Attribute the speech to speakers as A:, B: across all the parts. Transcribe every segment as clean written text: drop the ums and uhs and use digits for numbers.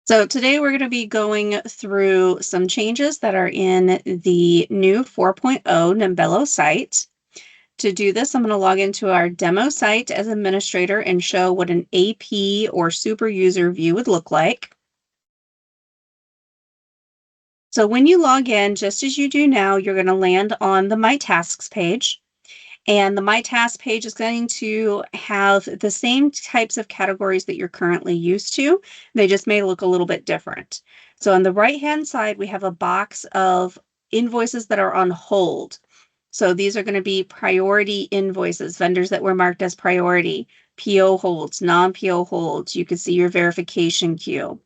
A: So today we're going to be going through some changes that are in the new 4.0 Nimbello site. To do this, I'm going to log into our demo site as administrator and show what an AP or super user view would look like. So when you log in, just as you do now, you're going to land on the My Tasks page. And the My Task page is going to have the same types of categories that you're currently used to. They just may look a little bit different. So on the right-hand side, we have a box of invoices that are on hold. So these are going to be priority invoices, vendors that were marked as priority, PO holds, non-PO holds. You can see your verification queue.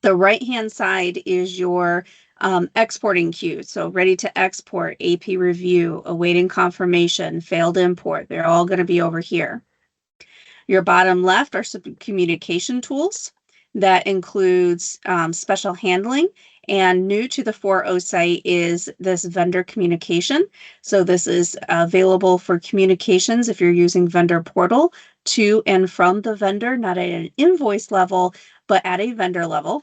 A: The right-hand side is your exporting queue. So ready to export, AP review, awaiting confirmation, failed import. They're all going to be over here. Your bottom left are some communication tools. That includes special handling. And new to the 4.0 site is this vendor communication. So this is available for communications if you're using vendor portal to and from the vendor, not at an invoice level, but at a vendor level.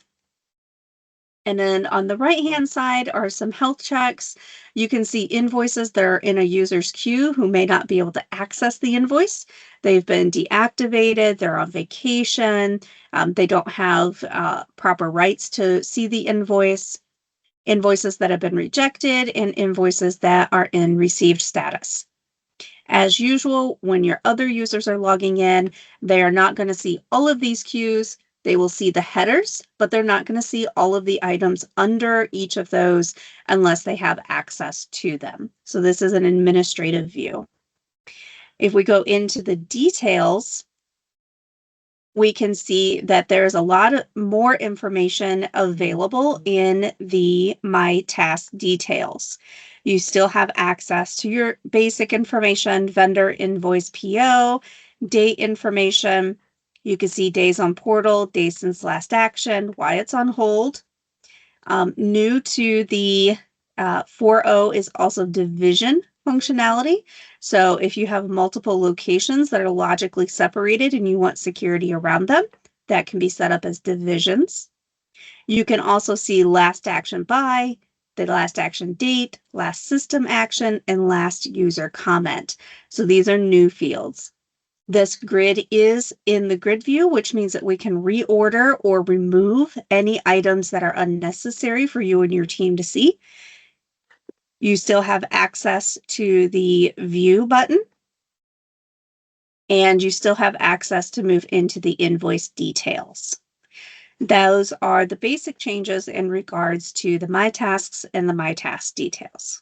A: And then on the right-hand side are some health checks. You can see invoices that are in a user's queue who may not be able to access the invoice. They've been deactivated, they're on vacation, they don't have proper rights to see the invoice, invoices that have been rejected, and invoices that are in received status. As usual, when your other users are logging in, they are not going to see all of these queues. They will see the headers, but they're not going to see all of the items under each of those unless they have access to them. So this is an administrative view. If we go into the details, we can see that there's a lot more information available in the My Task details. You still have access to your basic information, vendor invoice PO, date information. You can see days on portal, days since last action, why it's on hold. New to the 4.0 is also division functionality. So if you have multiple locations that are logically separated and you want security around them, that can be set up as divisions. You can also see last action by, the last action date, last system action, and last user comment. So these are new fields. This grid is in the grid view, which means that we can reorder or remove any items that are unnecessary for you and your team to see. You still have access to the view button, and you still have access to move into the invoice details. Those are the basic changes in regards to the My Tasks and the My Task details.